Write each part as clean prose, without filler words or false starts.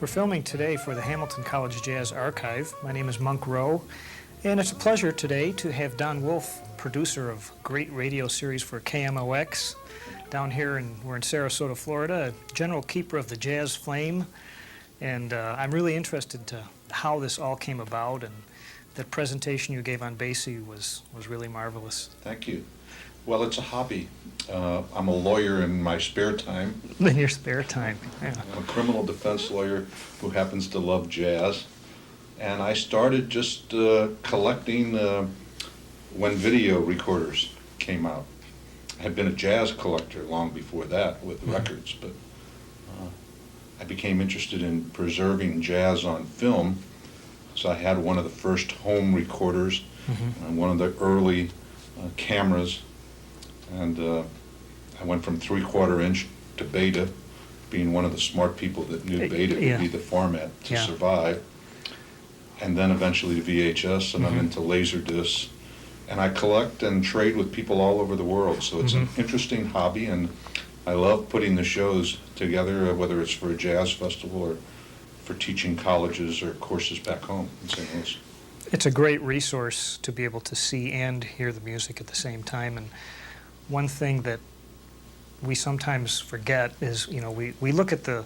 We're filming today for the Hamilton College Jazz Archive. My name is Monk Rowe, and it's a pleasure today to have Don Wolff, producer of great radio series for KMOX, down here, we're in Sarasota, Florida, general keeper of the Jazz Flame, and I'm really interested to how this all came about, and that presentation you gave on Basie was really marvelous. Thank you. Well, it's a hobby. I'm a lawyer in my spare time. In your spare time, yeah. I'm a criminal defense lawyer who happens to love jazz. And I started just collecting when video recorders came out. I had been a jazz collector long before that with records, but I became interested in preserving jazz on film. So I had one of the first home recorders and one of the early cameras. And I went from 3/4 inch to beta, being one of the smart people that knew beta would be the format to survive. And then eventually to VHS, and I'm into Laserdiscs. And I collect and trade with people all over the world. So it's an interesting hobby, and I love putting the shows together, whether it's for a jazz festival or for teaching colleges or courses back home in St. Louis. It's a great resource to be able to see and hear the music at the same time. And one thing that we sometimes forget is, you know, we look at the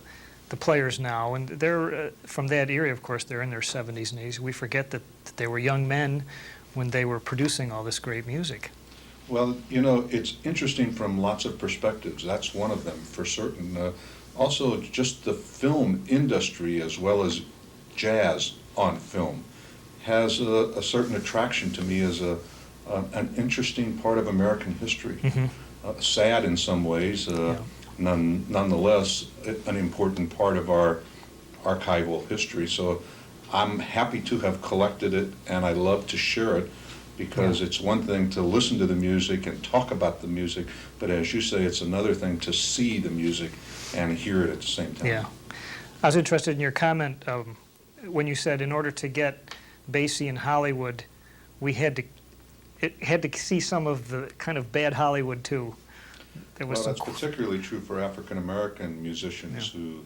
players now, and they're from that era, of course, they're in their 70s and 80s. We forget that they were young men when they were producing all this great music. Well, you know, it's interesting from lots of perspectives. That's one of them for certain. Also, just the film industry, as well as jazz on film, has a certain attraction to me as an interesting part of American history. Sad in some ways, nonetheless an important part of our archival history. So I'm happy to have collected it, and I love to share it, because it's one thing to listen to the music and talk about the music, but as you say, it's another thing to see the music and hear it at the same time. Yeah. I was interested in your comment when you said in order to get Basie in Hollywood, it had to see some of the kind of bad Hollywood too. There was well, that's particularly true for African American musicians who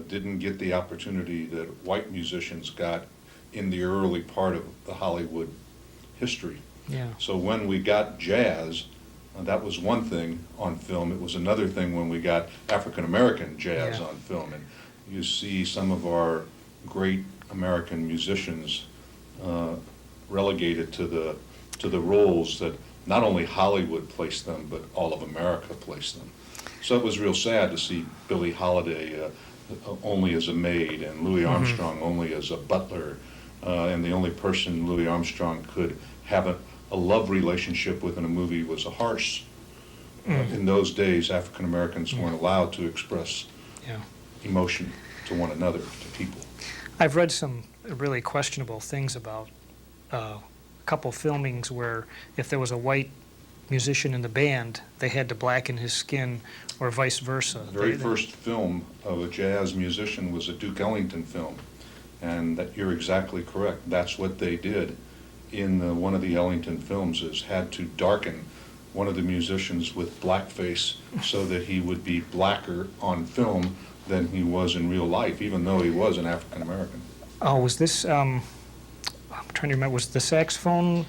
didn't get the opportunity that white musicians got in the early part of the Hollywood history. Yeah. So when we got jazz, that was one thing on film. It was another thing when we got African American jazz on film. And you see some of our great American musicians relegated to the roles that not only Hollywood placed them, but all of America placed them. So it was real sad to see Billie Holiday only as a maid, and Louis Armstrong only as a butler, and the only person Louis Armstrong could have a love relationship with in a movie was a horse. In those days, African Americans weren't allowed to express emotion to one another, to people. I've read some really questionable things about a couple filmings where if there was a white musician in the band, they had to blacken his skin, or vice versa. The very first film of a jazz musician was a Duke Ellington film, and that you're exactly correct. That's what they did in one of the Ellington films, is had to darken one of the musicians with blackface so that he would be blacker on film than he was in real life, even though he was an African American. Oh, was this, I'm trying to remember, was the saxophone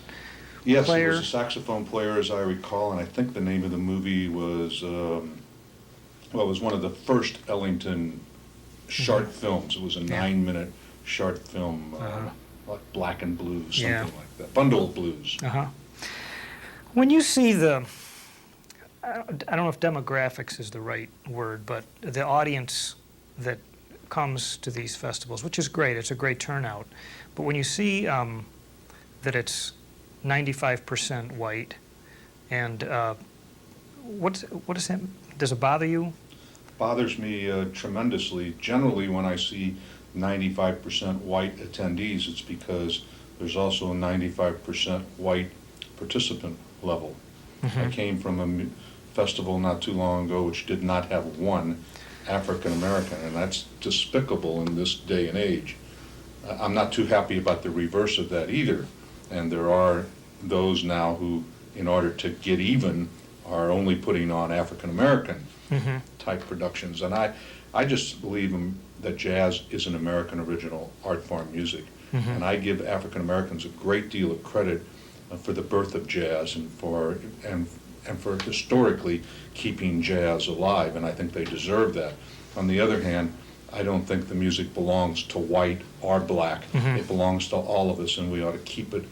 Yes, player? it was a saxophone player, as I recall, and I think the name of the movie was, well, it was one of the first Ellington short films. It was a 9-minute short film, like Black and Blues, something like that. Bundle of Blues. When you see I don't know if demographics is the right word, but the audience that comes to these festivals, which is great, it's a great turnout, but when you see that it's 95% white, and what does that, does it bother you? Bothers me tremendously. Generally, when I see 95% white attendees, it's because there's also a 95% white participant level. I came from a festival not too long ago which did not have one African American, and that's despicable in this day and age. I'm not too happy about the reverse of that either, and there are those now who, in order to get even, are only putting on African American type productions. And I just believe that jazz is an American original art form music. And I give African Americans a great deal of credit for the birth of jazz and for historically keeping jazz alive, and I think they deserve that. On the other hand, I don't think the music belongs to white or black. It belongs to all of us, and we ought to keep it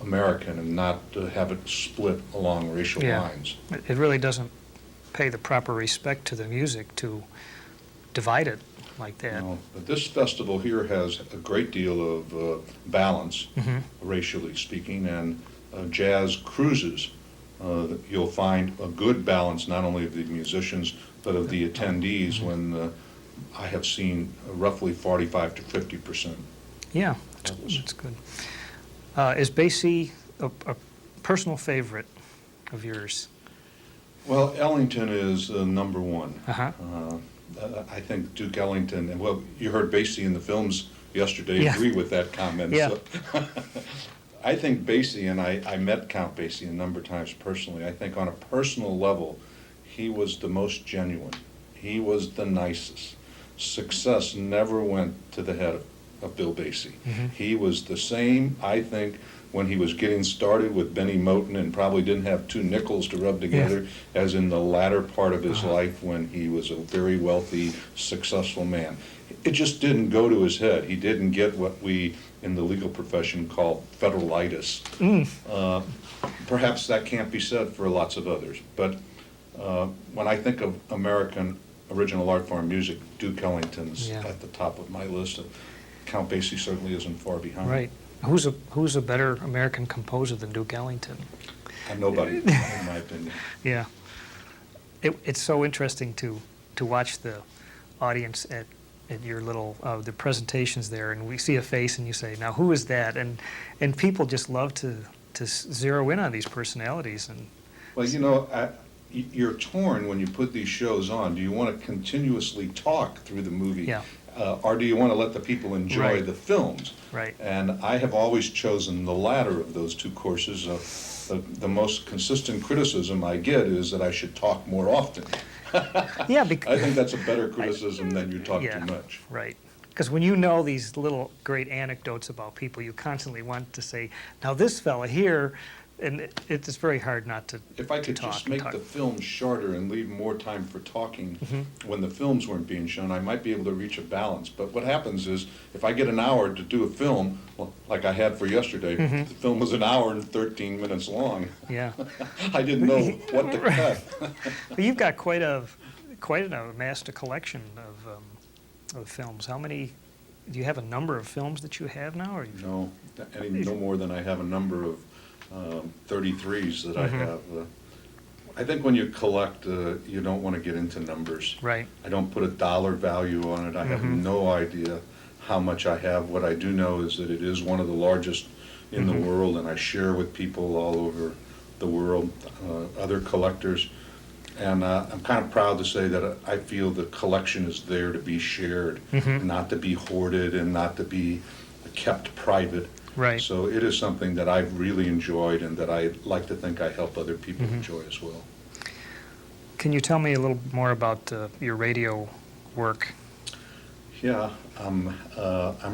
American and not have it split along racial lines. It really doesn't pay the proper respect to the music to divide it like that. No, but this festival here has a great deal of balance, racially speaking, and jazz cruises. You'll find a good balance not only of the musicians but of the attendees when I have seen roughly 45 to 50%. Yeah, that's good. Is Basie a personal favorite of yours? Well, Ellington is number one. Uh-huh. I think Duke Ellington, and well, you heard Basie in the films yesterday agree with that comment. Yeah. So I think Basie, and I met Count Basie a number of times personally, I think on a personal level, he was the most genuine. He was the nicest. Success never went to the head of Bill Basie. He was the same, I think, when he was getting started with Benny Moten and probably didn't have two nickels to rub together, as in the latter part of his life when he was a very wealthy, successful man. It just didn't go to his head. He didn't get what we in the legal profession call federalitis. Perhaps that can't be said for lots of others, but when I think of American original art form music, Duke Ellington's at the top of my list. Count Basie certainly isn't far behind. Right. Who's a better American composer than Duke Ellington? Nobody, in my opinion. Yeah. It's so interesting to watch the audience at your little the presentations there, and we see a face and you say, now who is that? And people just love to zero in on these personalities. And well, you know, you're torn when you put these shows on. Do you want to continuously talk through the movie? Yeah. Or do you want to let the people enjoy the films? Right. And I have always chosen the latter of those two courses. The most consistent criticism I get is that I should talk more often. Yeah, I think that's a better criticism than you talk too much. Right. Because when you know these little great anecdotes about people, you constantly want to say, now this fella here, and it's very hard not to If I could just make the film shorter and leave more time for talking when the films weren't being shown, I might be able to reach a balance. But what happens is, if I get an hour to do a film, well, like I had for yesterday, the film was an hour and 13 minutes long. Yeah. I didn't know what to cut. But you've got quite an amassed collection of films. How many? Do you have a number of films that you have now? Or No more than I have a number of 33s that I have. I think when you collect, you don't want to get into numbers. Right. I don't put a dollar value on it. I have no idea how much I have. What I do know is that it is one of the largest in the world, and I share with people all over the world, other collectors. And I'm kind of proud to say that I feel the collection is there to be shared, not to be hoarded and not to be kept private. Right. So it is something that I've really enjoyed and that I like to think I help other people enjoy as well. Can you tell me a little more about your radio work? Yeah, I'm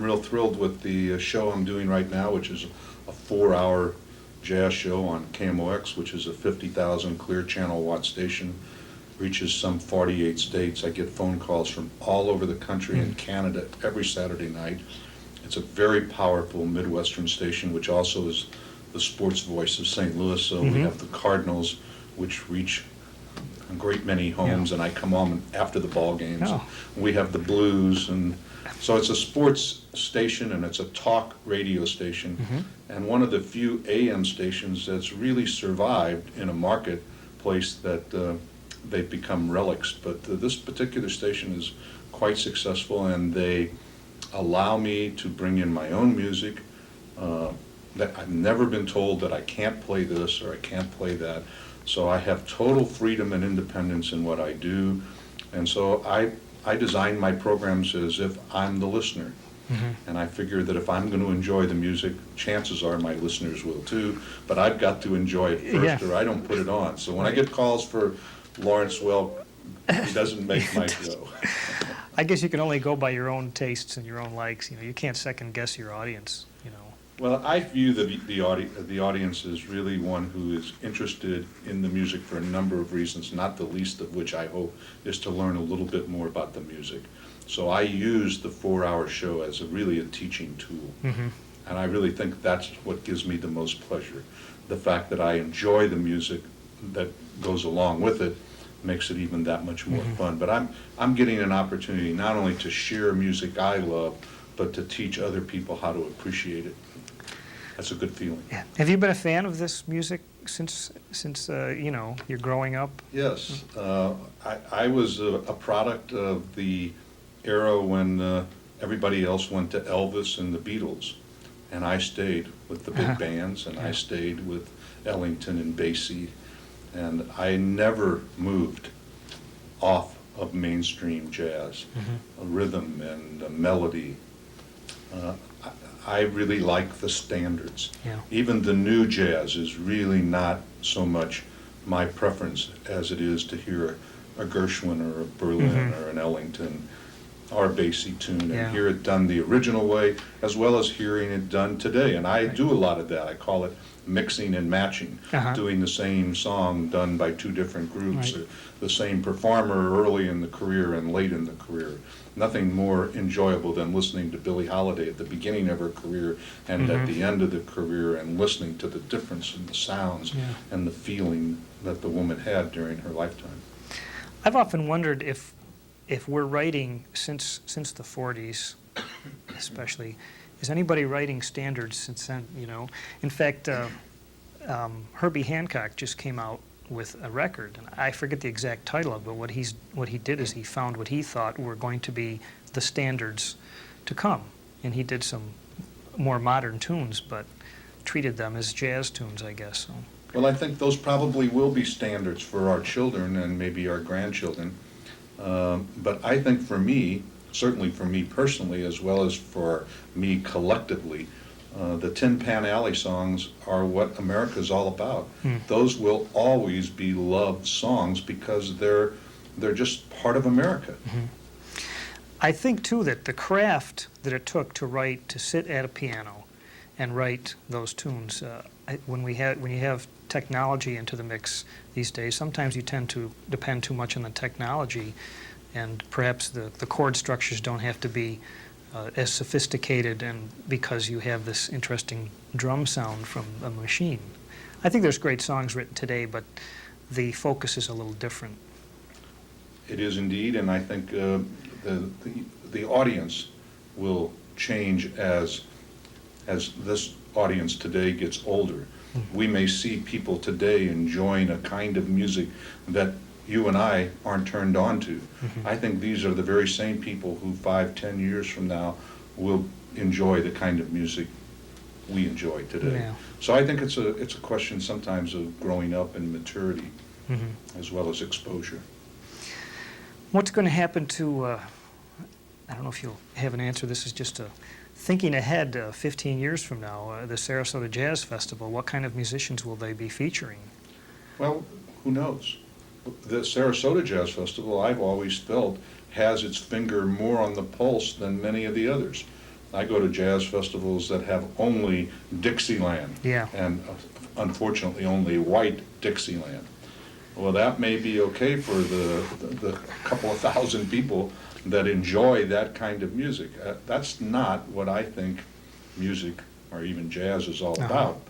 real thrilled with the show I'm doing right now, which is a 4-hour jazz show on KMOX, which is a 50,000 clear channel watt station, reaches some 48 states. I get phone calls from all over the country and Canada every Saturday night. It's a very powerful Midwestern station, which also is the sports voice of St. Louis. So we have the Cardinals, which reach a great many homes, and I come on after the ball games. Oh. We have the Blues, and so it's a sports station, and it's a talk radio station, and one of the few AM stations that's really survived in a marketplace that they've become relics. But this particular station is quite successful, and they allow me to bring in my own music. That I've never been told that I can't play this or I can't play that. So I have total freedom and independence in what I do. And so I design my programs as if I'm the listener. And I figure that if I'm going to enjoy the music, chances are my listeners will too. But I've got to enjoy it first or I don't put it on. So when I get calls for Lawrence Welk He doesn't make Mike go. I guess you can only go by your own tastes and your own likes. You know, you can't second guess your audience. You know. Well, I view the audience as really one who is interested in the music for a number of reasons, not the least of which I hope is to learn a little bit more about the music. So I use the 4-hour show as really a teaching tool. Mm-hmm. And I really think that's what gives me the most pleasure. The fact that I enjoy the music that goes along with it makes it even that much more fun. But I'm getting an opportunity not only to share music I love, but to teach other people how to appreciate it. That's a good feeling. Yeah. Have you been a fan of this music since you know, you're growing up? Yes. I was a product of the era when everybody else went to Elvis and the Beatles. And I stayed with the big bands, and I stayed with Ellington and Basie. And I never moved off of mainstream jazz, rhythm and melody. I really like the standards. Yeah. Even the new jazz is really not so much my preference as it is to hear a Gershwin or a Berlin or an Ellington or a Basie tune and hear it done the original way, as well as hearing it done today. And I do a lot of that. I call it mixing and matching, doing the same song done by two different groups, the same performer early in the career and late in the career. Nothing more enjoyable than listening to Billie Holiday at the beginning of her career and at the end of the career, and listening to the difference in the sounds and the feeling that the woman had during her lifetime. I've often wondered if we're writing since the 40s, especially, is anybody writing standards since then? You know, in fact, Herbie Hancock just came out with a record, and I forget the exact title of it. But what he did is he found what he thought were going to be the standards to come, and he did some more modern tunes, but treated them as jazz tunes, I guess. So. Well, I think those probably will be standards for our children and maybe our grandchildren. But I think for me, certainly for me personally, as well as for me collectively, the Tin Pan Alley songs are what America's all about. Those will always be loved songs because they're just part of America. I think too that the craft that it took to sit at a piano and write those tunes, when you have technology into the mix these days, sometimes you tend to depend too much on the technology, and perhaps the chord structures don't have to be as sophisticated, and because you have this interesting drum sound from a machine. I think there's great songs written today, but the focus is a little different. It is indeed, and I think the audience will change as this audience today gets older. We may see people today enjoying a kind of music that you and I aren't turned on to. I think these are the very same people who 5-10 years from now will enjoy the kind of music we enjoy today. Yeah. So I think it's a question sometimes of growing up and maturity, as well as exposure. What's going to happen to, I don't know if you'll have an answer, this is just thinking ahead 15 years from now, the Sarasota Jazz Festival, what kind of musicians will they be featuring? Well, who knows? The Sarasota Jazz Festival, I've always felt, has its finger more on the pulse than many of the others. I go to jazz festivals that have only Dixieland, and unfortunately only white Dixieland. Well, that may be okay for the couple of thousand people that enjoy that kind of music. That's not what I think music or even jazz is all about.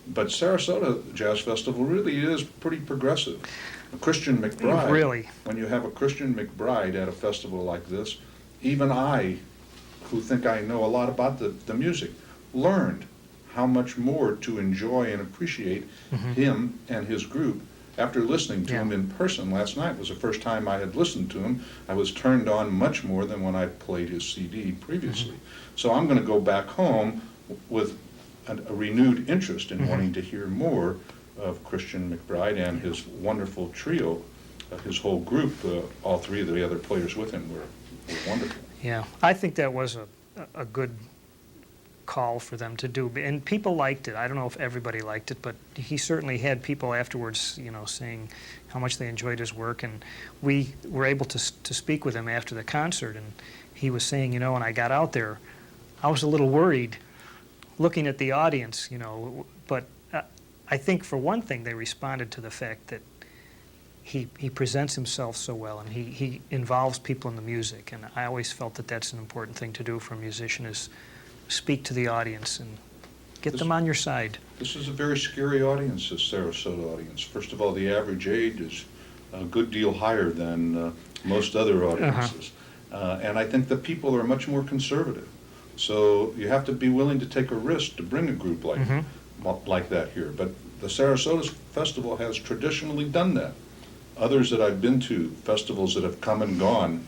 But Sarasota Jazz Festival really is pretty progressive. Christian McBride, really? When you have a Christian McBride at a festival like this, even I, who think I know a lot about the music, learned how much more to enjoy and appreciate him and his group after listening to him in person last night. It was the first time I had listened to him. I was turned on much more than when I played his CD previously. So I'm going to go back home with a renewed interest in wanting to hear more of Christian McBride and his wonderful trio, his whole group. All three of the other players with him were wonderful. Yeah, I think that was a good call for them to do. And people liked it. I don't know if everybody liked it, but he certainly had people afterwards, saying how much they enjoyed his work. And we were able to speak with him after the concert, and he was saying, when I got out there, I was a little worried looking at the audience, but I think for one thing they responded to the fact that he presents himself so well, and he involves people in the music, and I always felt that that's an important thing to do for a musician, is speak to the audience and get them on your side. This is a very scary audience, this Sarasota audience. First of all, the average age is a good deal higher than most other audiences. And I think that people are much more conservative. So you have to be willing to take a risk to bring a group like that here. But the Sarasota Festival has traditionally done that. Others that I've been to, festivals that have come and gone,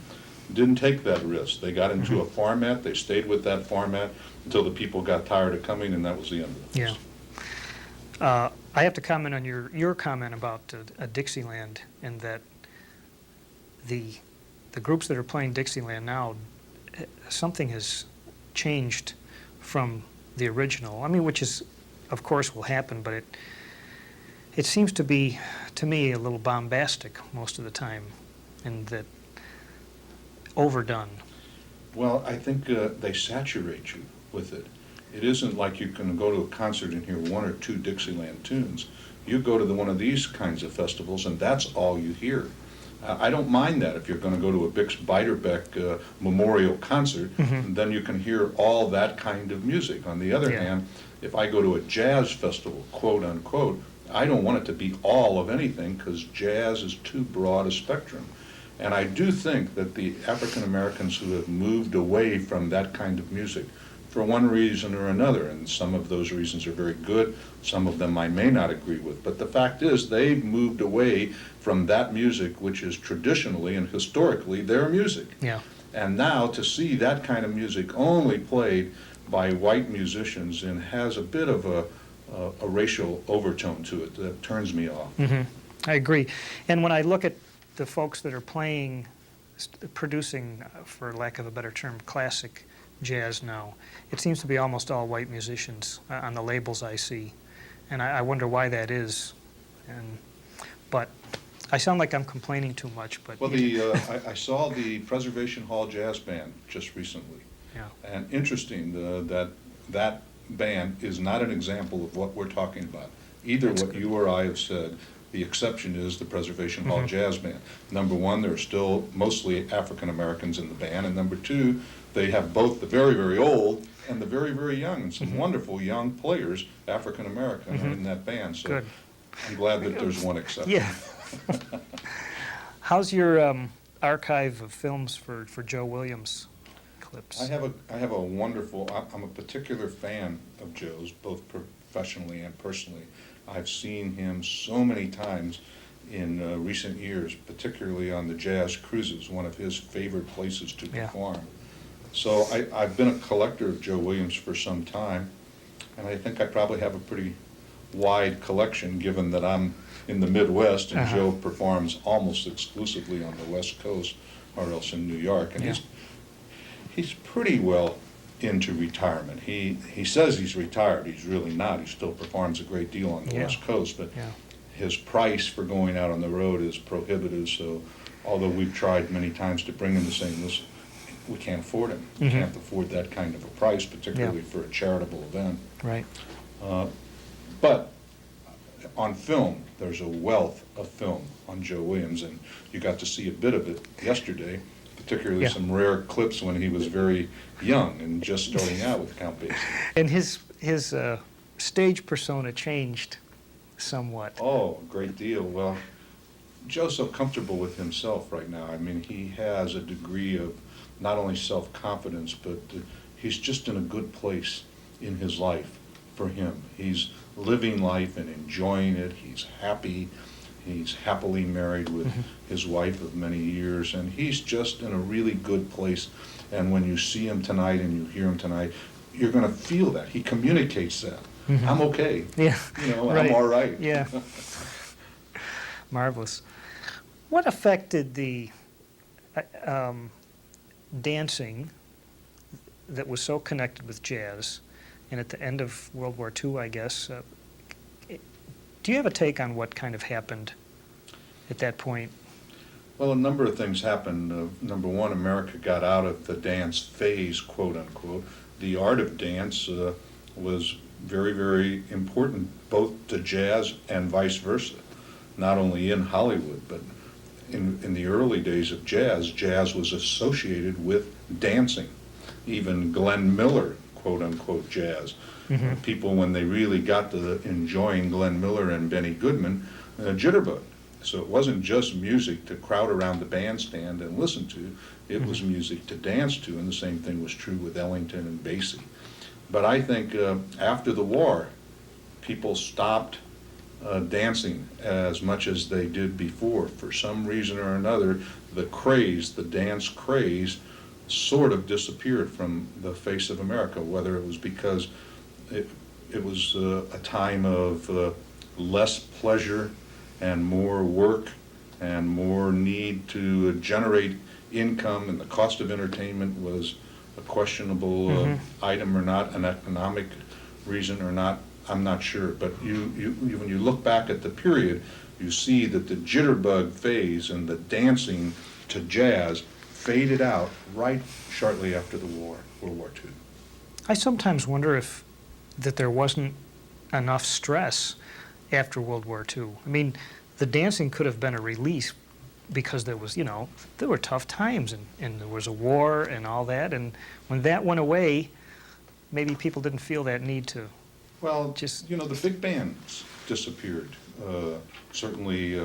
didn't take that risk. They got into a format, they stayed with that format until the people got tired of coming, and that was the end of it. Yeah. I have to comment on your comment about Dixieland, and that the groups that are playing Dixieland now, something has changed from the original. I mean, which is, of course, will happen, but it seems to be, to me, a little bombastic most of the time, and that overdone. Well, I think they saturate you with it. It isn't like you can go to a concert and hear one or two Dixieland tunes. You go to one of these kinds of festivals, and that's all you hear. I don't mind that if you're going to go to a Bix Beiderbecke memorial concert, then you can hear all that kind of music. On the other hand, if I go to a jazz festival, quote unquote, I don't want it to be all of anything, because jazz is too broad a spectrum. And I do think that the African Americans who have moved away from that kind of music for one reason or another, and some of those reasons are very good, some of them I may not agree with, but the fact is they've moved away from that music, which is traditionally and historically their music. Yeah. And now to see that kind of music only played by white musicians and has a bit of a racial overtone to it that turns me off. I agree. And when I look at the folks that are playing, producing, for lack of a better term, classic jazz now, it seems to be almost all white musicians on the labels I see. And I wonder why that is. But I sound like I'm complaining too much. But well, I saw the Preservation Hall Jazz Band just recently. Yeah. And interesting that band is not an example of what we're talking about. Either That's what good. you or I have said. The exception is the Preservation Hall Jazz Band. Number one, there are still mostly African Americans in the band, and number two, they have both the very, very old and the very, very young, and some wonderful young players, African American, are in that band. So Good. I'm glad that there's one exception. Yeah. How's your archive of films for Joe Williams clips? I have a wonderful. I'm a particular fan of Joe's, both professionally and personally. I've seen him so many times in recent years, particularly on the jazz cruises, one of his favorite places to perform. So I've been a collector of Joe Williams for some time, and I think I probably have a pretty wide collection, given that I'm in the Midwest and Joe performs almost exclusively on the West Coast or else in New York. And he's pretty well into retirement. He says he's retired. He's really not. He still performs a great deal on the West Coast, but his price for going out on the road is prohibitive. So although we've tried many times to bring him to St. Louis, we can't afford him. We can't afford that kind of a price, particularly for a charitable event. Right. But on film, there's a wealth of film on Joe Williams, and you got to see a bit of it yesterday, particularly some rare clips when he was very young and just starting out with Count Basie. And his stage persona changed somewhat. Oh, a great deal. Well, Joe's so comfortable with himself right now. I mean, he has a degree of not only self-confidence, but he's just in a good place in his life for him. He's living life and enjoying it. He's happy. He's happily married with his wife of many years, and he's just in a really good place. And when you see him tonight and you hear him tonight, you're going to feel that. He communicates that. I'm okay. Yeah. You know, I'm all right. Yeah. Marvelous. What affected the dancing that was so connected with jazz and at the end of World War II, I guess. Do you have a take on what kind of happened at that point? Well, a number of things happened. Number one, America got out of the dance phase, quote unquote. The art of dance was very, very important, both to jazz and vice versa. Not only in Hollywood, but in the early days of jazz, jazz was associated with dancing. Even Glenn Miller, quote unquote, jazz. People, when they really got to enjoying Glenn Miller and Benny Goodman, jitterbug. So it wasn't just music to crowd around the bandstand and listen to, it was music to dance to, and the same thing was true with Ellington and Basie. But I think after the war, people stopped dancing as much as they did before. For some reason or another, the craze, the dance craze, sort of disappeared from the face of America, whether it was because it was a time of less pleasure and more work and more need to generate income, and the cost of entertainment was a questionable item or not, an economic reason or not, I'm not sure. But when you look back at the period, you see that the jitterbug phase and the dancing to jazz faded out right shortly after the war, World War II. I sometimes wonder if that there wasn't enough stress after World War II. I mean, the dancing could have been a release because there was, there were tough times and there was a war and all that. And when that went away, maybe people didn't feel that need to. Well, the big bands disappeared. Certainly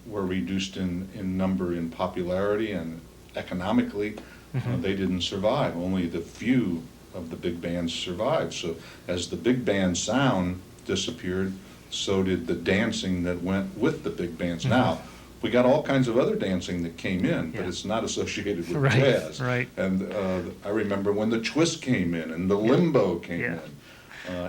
were reduced in number, in popularity, and economically they didn't survive. Only the few of the big bands survived. So as the big band sound disappeared, so did the dancing that went with the big bands. Now, we got all kinds of other dancing that came in, but it's not associated with jazz. Right. And I remember when the twist came in and the limbo came in.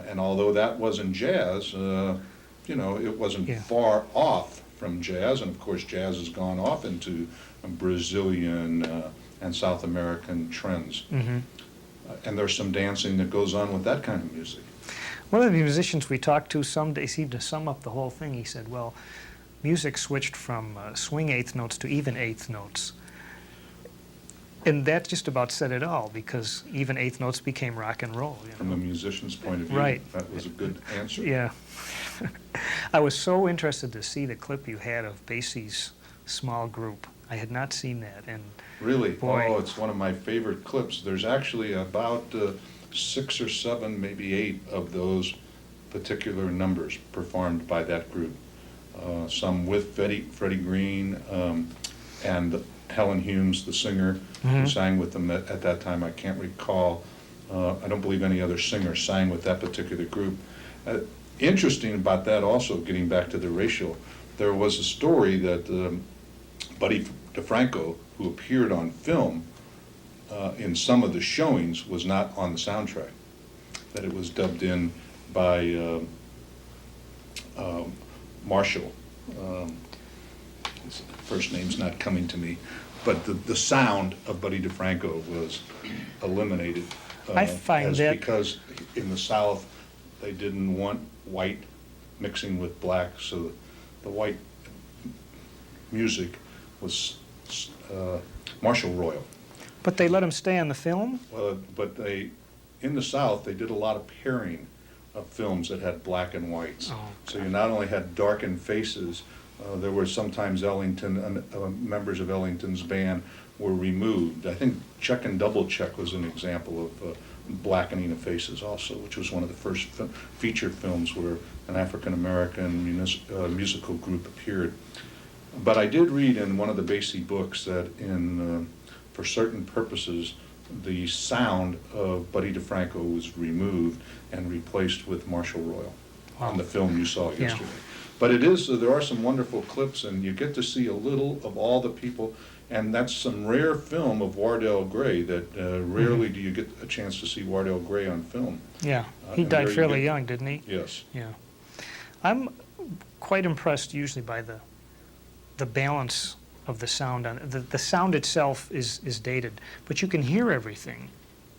And although that wasn't jazz, it wasn't far off from jazz. And of course, jazz has gone off into Brazilian and South American trends. And there's some dancing that goes on with that kind of music. One of the musicians we talked to someday seemed to sum up the whole thing. He said, well, music switched from swing eighth notes to even eighth notes. And that just about said it all, because even eighth notes became rock and roll. From a musician's point of view, that was a good answer. Yeah. I was so interested to see the clip you had of Basie's small group. I had not seen that. And really? Boy. Oh, it's one of my favorite clips. There's actually about 6 or 7, maybe 8 of those particular numbers performed by that group. Some with Freddie Green and Helen Humes, the singer, who sang with them at that time. I can't recall. I don't believe any other singer sang with that particular group. Interesting about that also, getting back to the racial, there was a story that Buddy DeFranco, who appeared on film in some of the showings, was not on the soundtrack, that it was dubbed in by Marshall. His first name's not coming to me, but the sound of Buddy DeFranco was eliminated. I find that because in the South they didn't want white mixing with black, so the white music was Marshall Royal. But they let him stay on the film? But in the South, they did a lot of pairing of films that had black and whites. Oh, okay. So you not only had darkened faces, there were sometimes members of Ellington's band were removed. I think Check and Double Check was an example of blackening of faces also, which was one of the first feature films where an African-American musical group appeared. But I did read in one of the Basie books that for certain purposes, the sound of Buddy DeFranco was removed and replaced with Marshall Royal on the film you saw yesterday. But there are some wonderful clips, and you get to see a little of all the people, and that's some rare film of Wardell Gray that rarely do you get a chance to see Wardell Gray on film. Yeah, he died fairly young, didn't he? Yes. Yeah. I'm quite impressed usually by the balance of the sound on it. The sound itself is dated, but you can hear everything.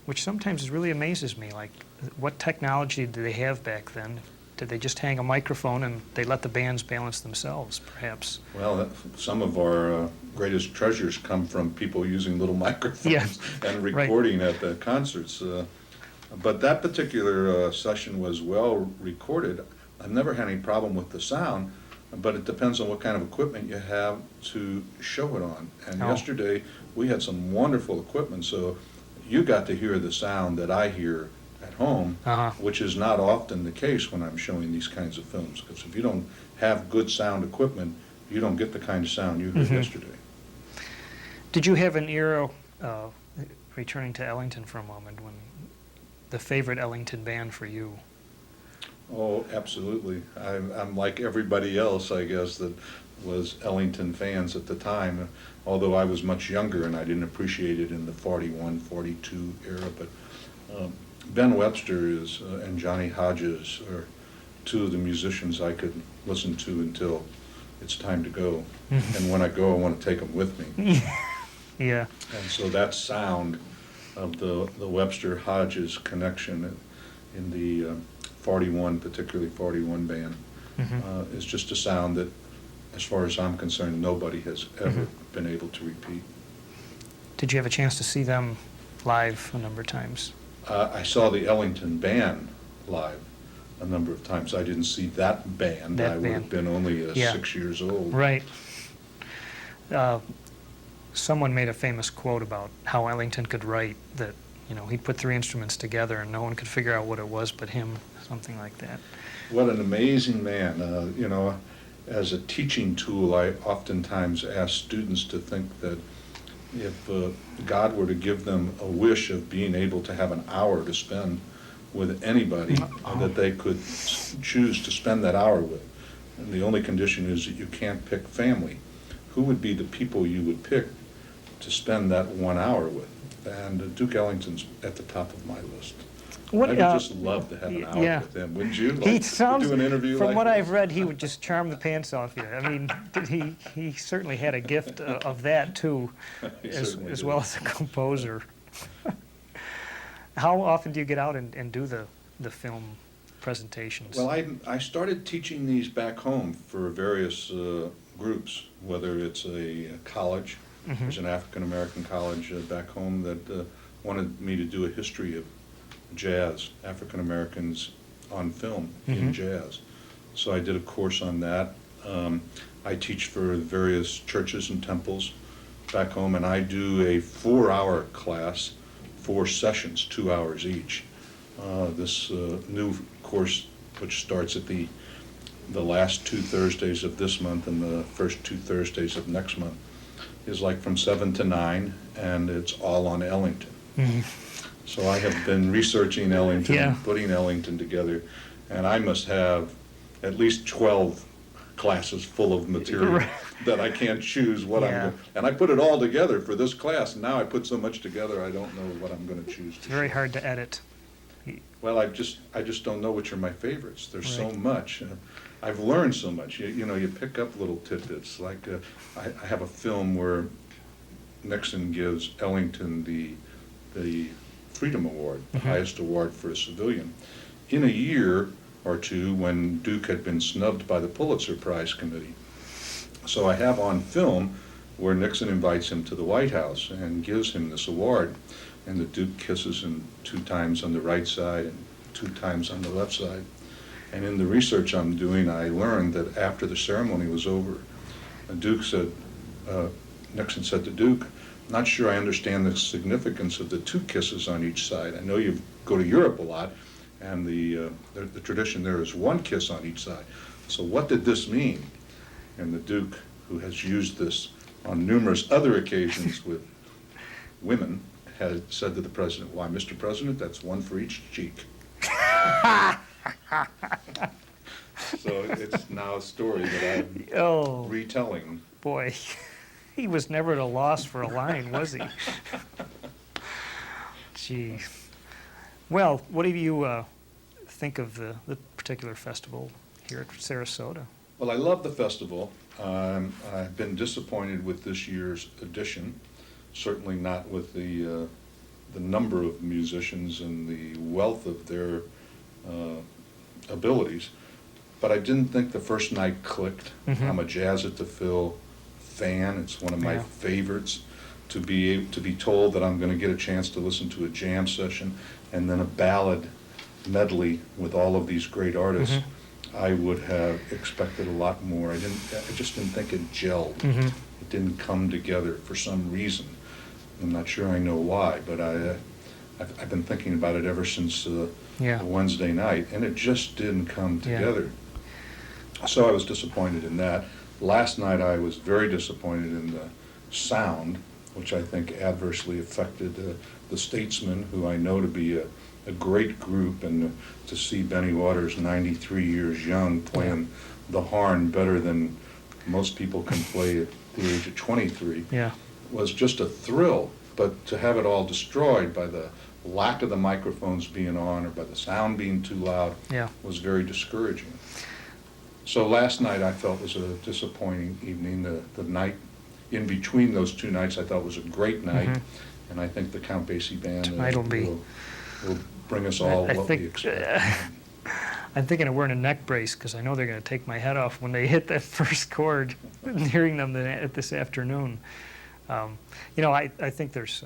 which sometimes really amazes me. Like, what technology did they have back then? Did they just hang a microphone and they let the bands balance themselves, perhaps? Well, some of our greatest treasures come from people using little microphones Yeah, and recording at the concerts. But that particular session was well recorded. I've never had any problem with the sound, but it depends on what kind of equipment you have to show it on. And yesterday, we had some wonderful equipment, so you got to hear the sound that I hear at home, which is not often the case when I'm showing these kinds of films, because if you don't have good sound equipment, you don't get the kind of sound you heard yesterday. Did you have an era, returning to Ellington for a moment, when the favorite Ellington band for you? Oh, absolutely. I'm like everybody else, I guess, that was Ellington fans at the time, although I was much younger and I didn't appreciate it in the 41, 42 era. But Ben Webster and Johnny Hodges are two of the musicians I could listen to until it's time to go. And when I go, I want to take them with me. Yeah. And so that sound of the Webster-Hodges connection in the 41, particularly 41 band, is just a sound that, as far as I'm concerned, nobody has ever been able to repeat. Did you have a chance to see them live a number of times? I saw the Ellington band live a number of times. I didn't see that band. I would have been only 6 years old. Right. Someone made a famous quote about how Ellington could write, that, you know, he'd put 3 instruments together and no one could figure out what it was but him, something like that. What an amazing man. You know, as a teaching tool, I oftentimes ask students to think that if God were to give them a wish of being able to have an hour to spend with anybody that they could choose to spend that hour with, and the only condition is that you can't pick family, who would be the people you would pick to spend that 1 hour with? And Duke Ellington's at the top of my list. I would just love to have an hour with him, wouldn't you? He sounds, to do an interview from like what this? I've read, he would just charm the pants off you. I mean, he certainly had a gift of that too, as well as a composer. How often do you get out and do the film presentations? Well, I started teaching these back home for various groups, whether it's a college. There's an African-American college back home that wanted me to do a history of jazz, African Americans on film in jazz. So I did a course on that. I teach for various churches and temples back home, and I do a 4-hour class, 4 sessions, 2 hours each. This new course, which starts at the last 2 Thursdays of this month and the first 2 Thursdays of next month, is like from 7 to 9, and it's all on Ellington. So I have been researching Ellington, putting Ellington together, and I must have at least 12 classes full of material that I can't choose what I'm going to. And I put it all together for this class, and now I put so much together I don't know what I'm going to choose. It's very hard to edit. Well, I just don't know which are my favorites. There's so much. I've learned so much. You know, you pick up little tidbits. Like I have a film where Nixon gives Ellington the Freedom Award, the highest award for a civilian, in a year or two when Duke had been snubbed by the Pulitzer Prize Committee. So I have on film where Nixon invites him to the White House and gives him this award, and the Duke kisses him 2 times on the right side and 2 times on the left side. And in the research I'm doing, I learned that after the ceremony was over, Nixon said to Duke, "Not sure I understand the significance of the 2 kisses on each side. I know you go to Europe a lot, and the tradition there is 1 kiss on each side. So what did this mean?" And the Duke, who has used this on numerous other occasions with women, had said to the president, "Why, Mr. President, that's 1 for each cheek." So it's now a story that I'm retelling. Boy, he was never at a loss for a line, was he? Gee. Well, what do you think of the particular festival here at Sarasota? Well, I love the festival. I've been disappointed with this year's edition, certainly not with the the number of musicians and the wealth of their abilities. But I didn't think the first night clicked. I'm a Jazz at the Phil fan. It's one of my favorites. To be told that I'm going to get a chance to listen to a jam session and then a ballad medley with all of these great artists, I would have expected a lot more. I just didn't think it gelled. It didn't come together for some reason. I'm not sure I know why, but I've been thinking about it ever since Wednesday night, and it just didn't come together. So I was disappointed in that. Last night I was very disappointed in the sound, which I think adversely affected the Statesmen, who I know to be a great group, and to see Benny Waters, 93 years young, playing the horn better than most people can play at the age of 23, was just a thrill. But to have it all destroyed by the lack of the microphones being on or by the sound being too loud was very discouraging. So last night I felt was a disappointing evening. The night in between those two nights I thought was a great night, and I think the Count Basie Band will bring us all what we expect. I'm thinking of wearing a neck brace because I know they're going to take my head off when they hit that first chord, hearing them this afternoon. I think there's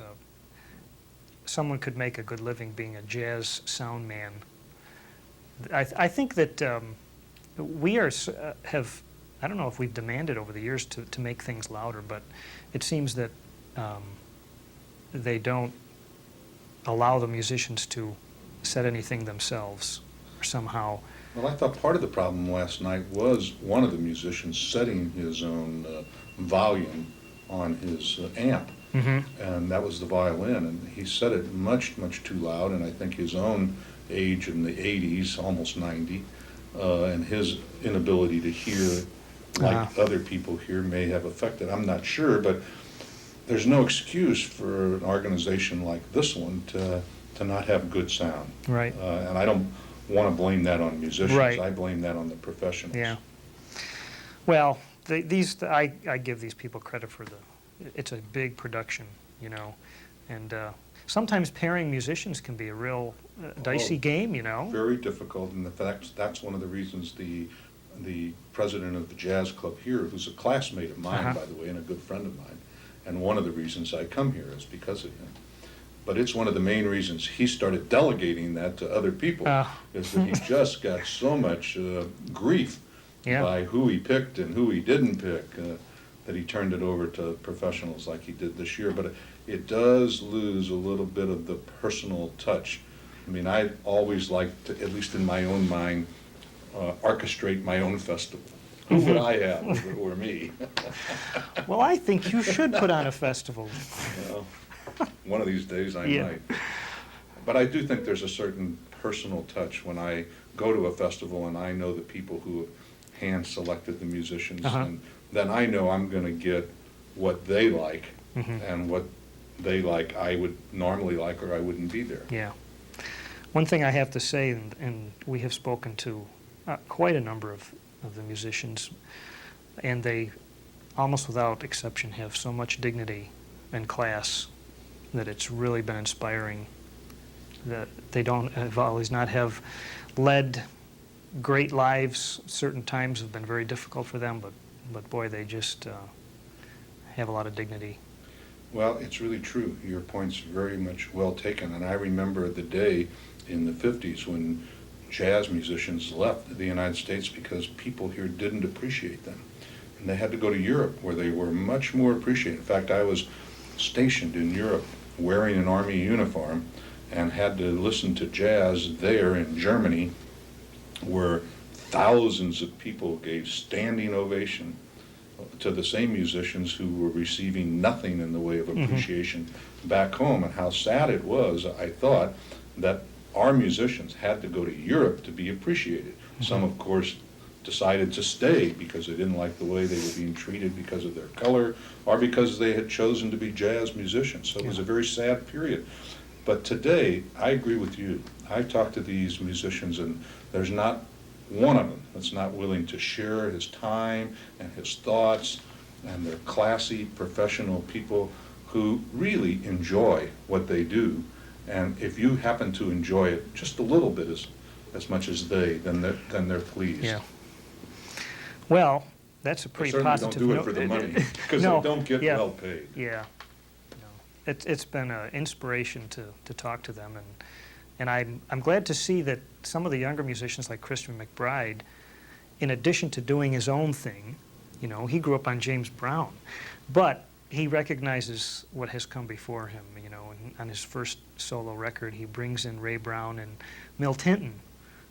someone could make a good living being a jazz sound man. I think that we have, I don't know if we've demanded over the years to make things louder, but it seems that they don't allow the musicians to set anything themselves or somehow. Well, I thought part of the problem last night was one of the musicians setting his own volume on his amp, and that was the violin, and he set it much, much too loud, and I think his own age in the 80s, almost 90, and his inability to hear like other people here may have affected. I'm not sure, but there's no excuse for an organization like this one to not have good sound. Right. And I don't want to blame that on musicians. Right. I blame that on the professionals. Yeah. Well, I give these people credit for it's a big production, and sometimes pairing musicians can be a real dicey game, Very difficult, and that's one of the reasons the president of the jazz club here, who's a classmate of mine, by the way, and a good friend of mine, and one of the reasons I come here is because of him. But it's one of the main reasons he started delegating that to other people, is that he just got so much grief by who he picked and who he didn't pick, that he turned it over to professionals like he did this year. But it does lose a little bit of the personal touch. I mean, I always liked to, at least in my own mind, orchestrate my own festival. Who would I have if it were me? Well, I think you should put on a festival. Well, one of these days I might. But I do think there's a certain personal touch when I go to a festival and I know the people who hand-selected the musicians, and then I know I'm going to get what they like, and what they like I would normally like, or I wouldn't be there. Yeah. One thing I have to say, and we have spoken to quite a number of the musicians, and they, almost without exception, have so much dignity and class that it's really been inspiring. That they have always not have led great lives. Certain times have been very difficult for them, but boy, they just have a lot of dignity. Well, it's really true. Your point's very much well taken. And I remember the day in the 50s when jazz musicians left the United States because people here didn't appreciate them. And they had to go to Europe, where they were much more appreciated. In fact, I was stationed in Europe wearing an army uniform and had to listen to jazz there in Germany, where thousands of people gave standing ovation to the same musicians who were receiving nothing in the way of appreciation back home. And how sad it was, I thought, that our musicians had to go to Europe to be appreciated. Some, of course, decided to stay because they didn't like the way they were being treated because of their color, or because they had chosen to be jazz musicians. So it was a very sad period. But today, I agree with you. I talked to these musicians, and there's not one of them that's not willing to share his time and his thoughts, and they're classy, professional people who really enjoy what they do. And if you happen to enjoy it just a little bit as much as they, then they're pleased. Yeah. Well, that's a They pretty certainly positive don't do it note. for the money, because No, they don't get yeah. well paid. Yeah. No. It's been an inspiration to talk to them, and I'm glad to see that some of the younger musicians like Christian McBride, in addition to doing his own thing, you know, he grew up on James Brown, but he recognizes what has come before him, you know, and on his first solo record, he brings in Ray Brown and Milt Hinton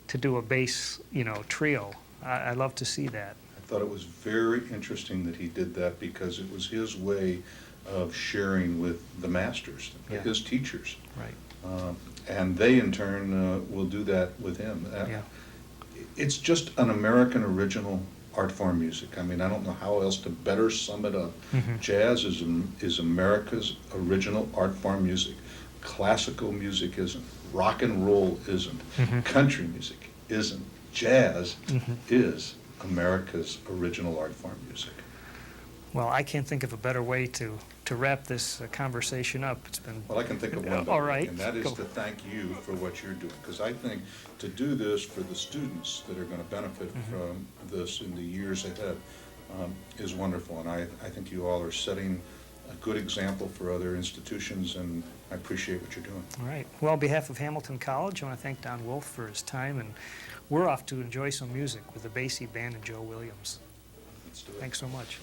to do a bass, you know, trio. I love to see that. I thought it was very interesting that he did that, because it was his way of sharing with the masters, Yeah. his teachers. Right. And they, in turn, will do that with him. Yeah. It's just an American original art form music. I mean, I don't know how else to better sum it up. Mhm. Jazz is America's original art form music. Classical music isn't. Rock and roll isn't. Mhm. Country music isn't. Jazz Mhm. is America's original art form music. Well, I can't think of a better way to wrap this conversation up. It's been Well, I can think of one all better, right. and that is Go. to thank you for what you're doing. Because I think to do this for the students that are going to benefit from this in the years ahead is wonderful. And I think you all are setting a good example for other institutions, and I appreciate what you're doing. All right. Well, on behalf of Hamilton College, I want to thank Don Wolff for his time, and we're off to enjoy some music with the Basie Band and Joe Williams. Let's do it. Thanks so much.